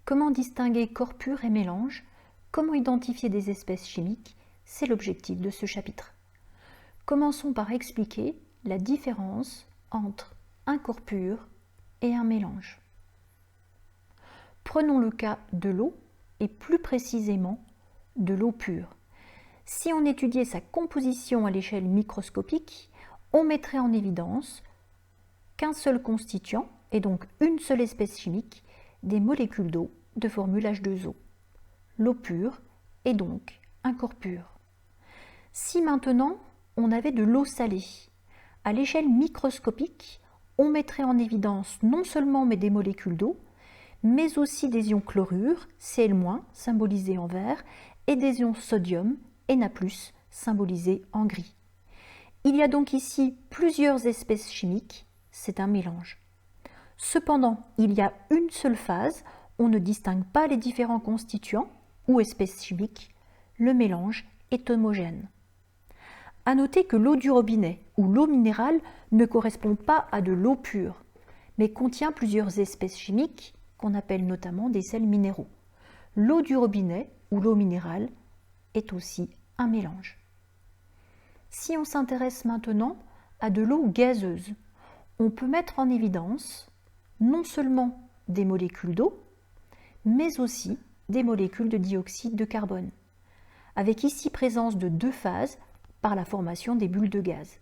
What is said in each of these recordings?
Comment distinguer corps pur et mélange? Comment identifier des espèces chimiques? C'est l'objectif de ce chapitre. Commençons par expliquer la différence entre un corps pur et un mélange. Prenons le cas de l'eau et plus précisément de l'eau pure. Si on étudiait sa composition à l'échelle microscopique, on mettrait en évidence qu'un seul constituant, et donc une seule espèce chimique, des molécules d'eau de formule H2O. L'eau pure est donc un corps pur. Si maintenant on avait de l'eau salée, à l'échelle microscopique, on mettrait en évidence non seulement des molécules d'eau, mais aussi des ions chlorure, Cl-, symbolisé en vert, et des ions sodium, Na+, symbolisé en gris. Il y a donc ici plusieurs espèces chimiques, c'est un mélange. Cependant, il y a une seule phase, on ne distingue pas les différents constituants ou espèces chimiques, le mélange est homogène. À noter que l'eau du robinet ou l'eau minérale ne correspond pas à de l'eau pure, mais contient plusieurs espèces chimiques qu'on appelle notamment des sels minéraux. L'eau du robinet ou l'eau minérale est aussi un mélange. Si on s'intéresse maintenant à de l'eau gazeuse, on peut mettre en évidence non seulement des molécules d'eau, mais aussi des molécules de dioxyde de carbone, avec ici présence de deux phases par la formation des bulles de gaz.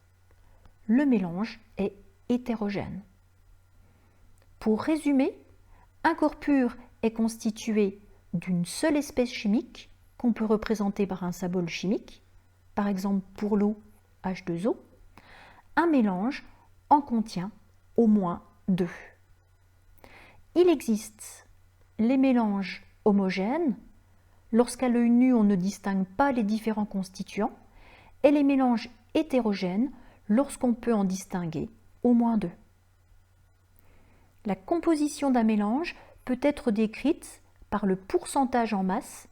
Le mélange est hétérogène. Pour résumer, un corps pur est constitué d'une seule espèce chimique qu'on peut représenter par un symbole chimique, par exemple pour l'eau H2O. Un mélange en contient au moins deux. Il existe les mélanges homogènes, lorsqu'à l'œil nu on ne distingue pas les différents constituants, et les mélanges hétérogènes, lorsqu'on peut en distinguer au moins deux. La composition d'un mélange peut être décrite par le pourcentage en masse,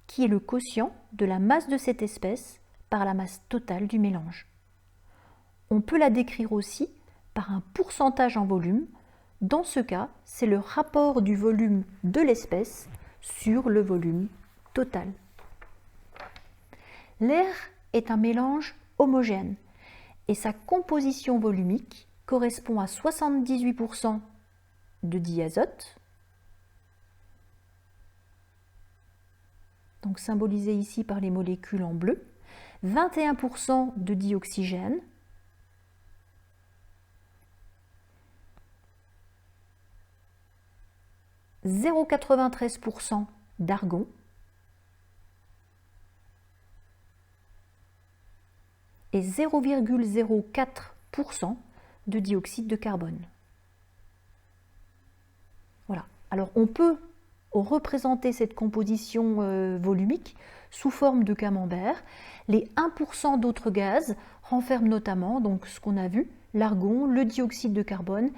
qui est le quotient de la masse de cette espèce par la masse totale du mélange. On peut la décrire aussi par un pourcentage en volume. Dans ce cas, c'est le rapport du volume de l'espèce sur le volume total. L'air est un mélange homogène et sa composition volumique correspond à 78% de diazote, donc symbolisé ici par les molécules en bleu, 21% de dioxygène, « 0,93% d'argon et 0,04% de dioxyde de carbone. Voilà. Alors on peut représenter cette composition volumique sous forme de camembert. Les 1% d'autres gaz renferment notamment donc ce qu'on a vu, l'argon, le dioxyde de carbone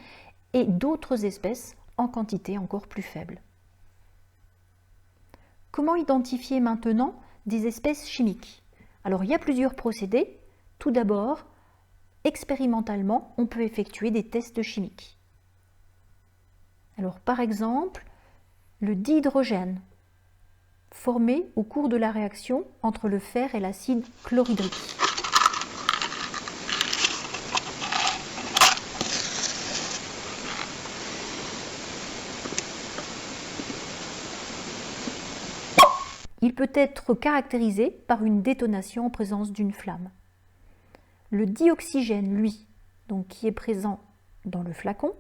et d'autres espèces en quantité encore plus faible. Comment identifier maintenant des espèces chimiques? Alors il y a plusieurs procédés. Tout d'abord, expérimentalement, on peut effectuer des tests chimiques. Alors par exemple, le dihydrogène, formé au cours de la réaction entre le fer et l'acide chlorhydrique. Il peut être caractérisé par une détonation en présence d'une flamme. Le dioxygène, lui, donc qui est présent dans le flacon,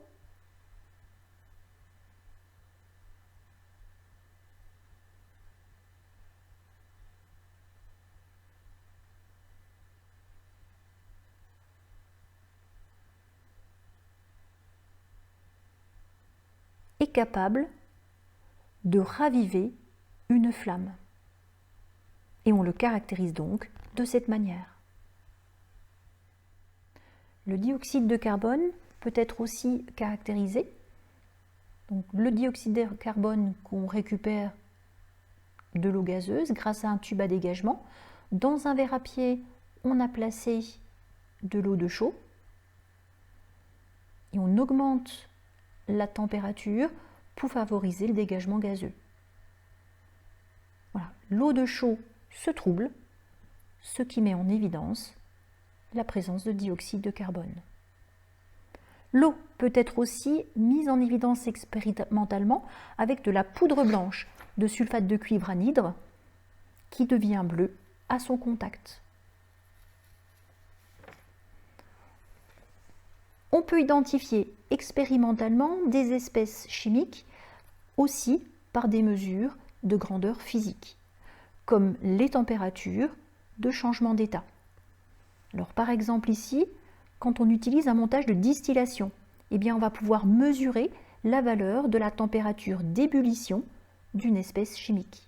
est capable de raviver une flamme. Et on le caractérise donc de cette manière. Le dioxyde de carbone peut être aussi caractérisé. Donc, le dioxyde de carbone qu'on récupère de l'eau gazeuse grâce à un tube à dégagement. Dans un verre à pied, on a placé de l'eau de chaux et on augmente la température pour favoriser le dégagement gazeux. Voilà. L'eau de chaux se trouble, ce qui met en évidence la présence de dioxyde de carbone. L'eau peut être aussi mise en évidence expérimentalement avec de la poudre blanche de sulfate de cuivre anhydre qui devient bleue à son contact. On peut identifier expérimentalement des espèces chimiques aussi par des mesures de grandeur physique, comme les températures de changement d'état. Alors par exemple ici, quand on utilise un montage de distillation, eh bien on va pouvoir mesurer la valeur de la température d'ébullition d'une espèce chimique.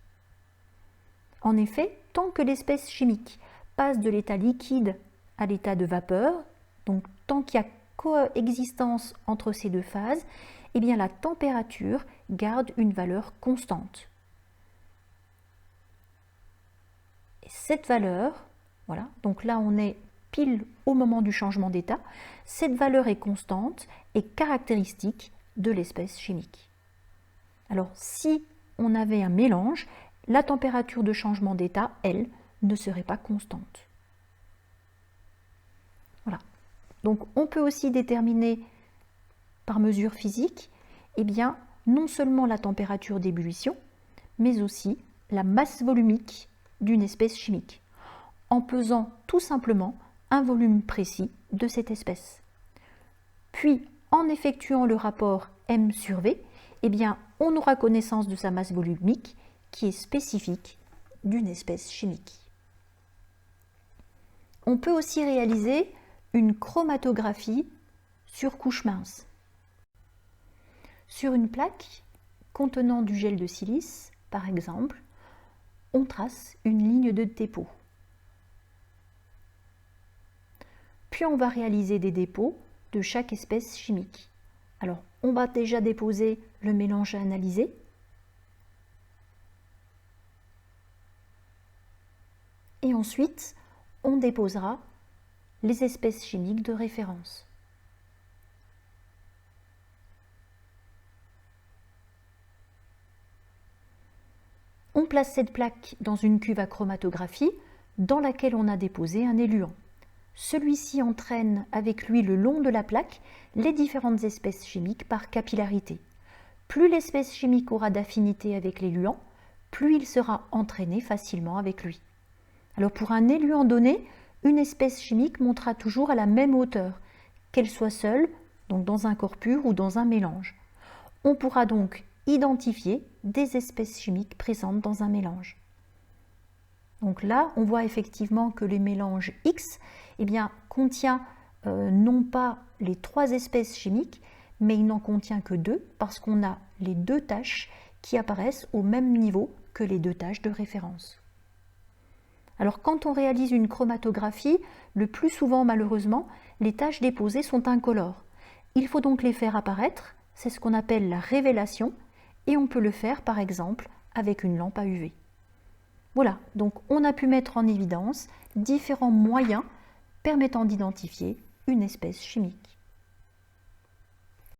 En effet, tant que l'espèce chimique passe de l'état liquide à l'état de vapeur, donc tant qu'il y a coexistence entre ces deux phases, eh bien la température garde une valeur constante. Et cette valeur, voilà, donc là on est pile au moment du changement d'état, cette valeur est constante et caractéristique de l'espèce chimique. Alors si on avait un mélange, la température de changement d'état, elle, ne serait pas constante. Voilà. Donc on peut aussi déterminer par mesure physique, eh bien, non seulement la température d'ébullition, mais aussi la masse volumique d'une espèce chimique, en pesant tout simplement un volume précis de cette espèce. Puis, en effectuant le rapport M sur V, eh bien, on aura connaissance de sa masse volumique qui est spécifique d'une espèce chimique. On peut aussi réaliser une chromatographie sur couche mince. Sur une plaque contenant du gel de silice, par exemple, on trace une ligne de dépôt. Puis on va réaliser des dépôts de chaque espèce chimique. Alors, on va déjà déposer le mélange à analyser. Et ensuite, on déposera les espèces chimiques de référence. On place cette plaque dans une cuve à chromatographie dans laquelle on a déposé un éluant. Celui-ci entraîne avec lui le long de la plaque les différentes espèces chimiques par capillarité. Plus l'espèce chimique aura d'affinité avec l'éluant, plus il sera entraîné facilement avec lui. Alors pour un éluant donné, une espèce chimique montera toujours à la même hauteur, qu'elle soit seule, donc dans un corps pur ou dans un mélange. On pourra donc identifier des espèces chimiques présentes dans un mélange. Donc là, on voit effectivement que les mélanges X contient non pas les 3 espèces chimiques, mais il n'en contient que 2 parce qu'on a les 2 taches qui apparaissent au même niveau que les 2 taches de référence. Alors quand on réalise une chromatographie, le plus souvent malheureusement, les taches déposées sont incolores. Il faut donc les faire apparaître, c'est ce qu'on appelle la révélation, et on peut le faire par exemple avec une lampe à UV. Voilà, donc on a pu mettre en évidence différents moyens permettant d'identifier une espèce chimique.